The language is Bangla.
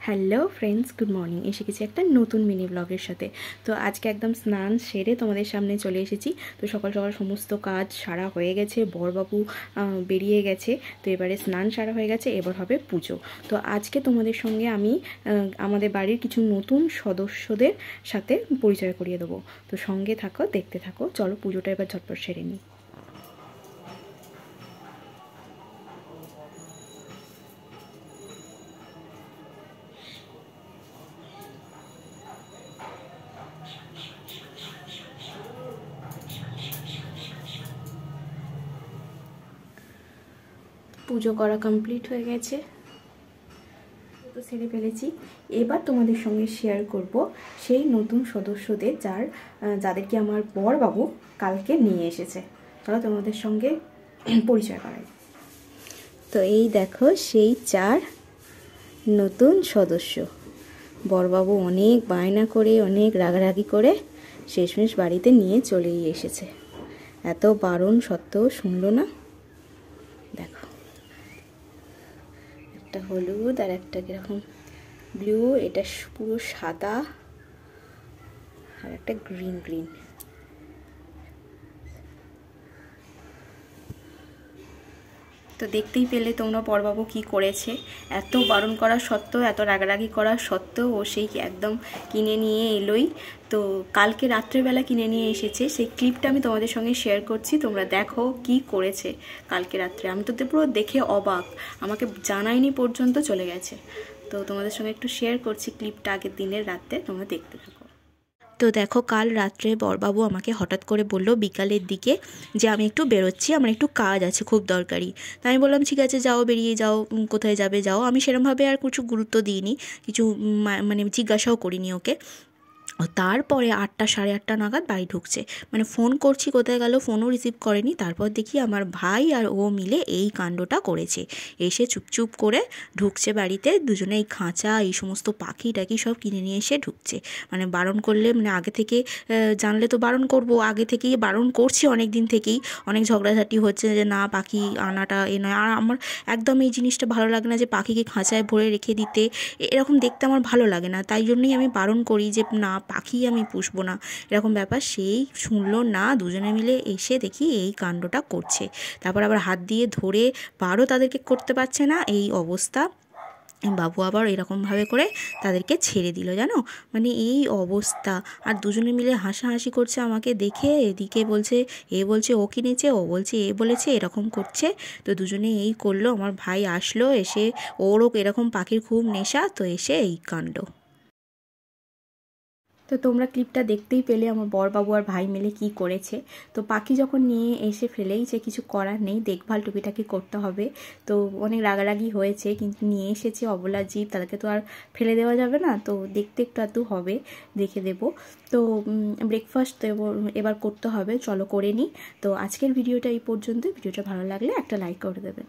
Hello friends, good morning. এসে গেছি একটা নতুন মিনি ব্লগের সাথে। তো আজকে একদম স্নান সেরে তোমাদের সামনে চলে এসেছি। তো সকাল সকাল সমস্ত কাজ সারা হয়ে গেছে, বরবাবু বেরিয়ে গেছে। তো এবারে স্নান সারা হয়ে গেছে, এবার হবে পুজো। তো আজকে তোমাদের সঙ্গে আমি আমাদের বাড়ির কিছু নতুন সদস্যদের সাথে পরিচয় করিয়ে দেবো। তো সঙ্গে থাকো, দেখতে থাকো। চলো পুজোটা এবার ঝটপট সেরে নিই। পুজো করা কমপ্লিট হয়ে গেছে, তো সেরে ফেলেছি। এবার তোমাদের সঙ্গে শেয়ার করব সেই নতুন সদস্যদের যাদেরকে আমার বরবাবু কালকে নিয়ে এসেছে। চলো তোমাদের সঙ্গে পরিচয় করাই। তো এই দেখো সেই 4 নতুন সদস্য। বরবাবু অনেক বায়না করে, অনেক রাগারাগি করে শেষমেশ বাড়িতে নিয়ে চলেই এসেছে। এত বারণ সত্ত্বেও শুনলো না। দেখো, একটা হলুদ আর একটা কিরকম ব্লু, এটা পুরো সাদা, আর একটা গ্রিন গ্রিন। তো দেখতেই পেলে তোমরা বরবাবু কি করেছে। এত বারণ করা সত্ত্বেও, এত রাগারাগি করা সত্ত্বেও ও সেই একদম কিনে নিয়ে এলোই। তো কালকে রাত্রেবেলা কিনে নিয়ে এসেছে, সেই ক্লিপটা আমি তোমাদের সঙ্গে শেয়ার করছি। তোমরা দেখো কি করেছে কালকে রাত্রে। আমি তো পুরো দেখে অবাক, আমাকে জানাইনি পর্যন্ত চলে গেছে। তো তোমাদের সঙ্গে একটু শেয়ার করছি ক্লিপটা আগের দিনের রাতে, তোমরা দেখতে থাকো। তো দেখো, কাল রাত্রে বরবাবু আমাকে হঠাৎ করে বলল বিকালের দিকে যে আমি একটু বেরোচ্ছি, আমার একটু কাজ আছে খুব দরকারি। তাই আমি বললাম ঠিক আছে যাও, বেরিয়ে যাও, কোথায় যাবে যাও। আমি সেরকমভাবে আর কিছু গুরুত্ব দিইনি, কিছু মানে জিজ্ঞাসাও করিনি ওকে। তারপরে 8টা সাড়ে 8টা নাগাদ বাড়ি ঢুকছে, মানে ফোন করছি কোথায় গেল, ফোনও রিসিভ করেনি। তারপর দেখি আমার ভাই আর ও মিলে এই কাণ্ডটা করেছে। এসে চুপচুপ করে ঢুকছে বাড়িতে, দুজনে এই খাঁচা এই সমস্ত পাখি টাকি সব কিনে নিয়ে এসে ঢুকছে। মানে বারণ করলে, মানে আগে থেকে জানলে তো বারণ করব, আগে থেকেই বারণ করছি, অনেক দিন থেকেই অনেক ঝগড়াঝাটি হচ্ছে যে না পাখি আনাটা এ নয়। আর আমার একদম এই জিনিসটা ভালো লাগে না যে পাখিকে খাঁচায় ভরে রেখে দিতে, এরকম দেখতে আমার ভালো লাগে না। তাই জন্যই আমি বারণ করি যে না, পাখি আমি পুষবো না, এরকম ব্যাপার। সেই শুনলো না, দুজনে মিলে এসে দেখি এই কাণ্ডটা করছে। তারপর আবার হাত দিয়ে ধরে বারও তাদেরকে করতে পারছে না, এই অবস্থা। বাবু আবার এরকমভাবে করে তাদেরকে ছেড়ে দিল, জানো, মানে এই অবস্থা। আর দুজনে মিলে হাসাহাসি করছে আমাকে দেখে, এদিকে বলছে এ বলছে ও কিনেছে, ও বলছে এ বলেছে, এরকম করছে। তো দুজনে এই করলো। আমার ভাই আসলো, এসে ওরও এরকম পাখির খুব নেশা, তো এসে এই কাণ্ড। তো তোমরা ক্লিপটা দেখতেই পেলে আমার বরবাবু আর ভাই মিলে কি করেছে। তো পাখি যখন নিয়ে এসে ফেলেইছে, কিছু করার নেই, দেখভাল টুকিটাকি করতে হবে। তো অনেক রাগারাগি হয়েছে, কিন্তু নিয়ে এসেছে অবলা জীব, তাদেরকে তো আর ফেলে দেওয়া যাবে না। তো দেখতে একটু আধটু হবে, দেখে দেবো। তো ব্রেকফাস্ট এবার করতে হবে, চলো করে নিই। তো আজকের ভিডিওটা এই পর্যন্ত। ভিডিওটা ভালো লাগলে একটা লাইক করে দেবে।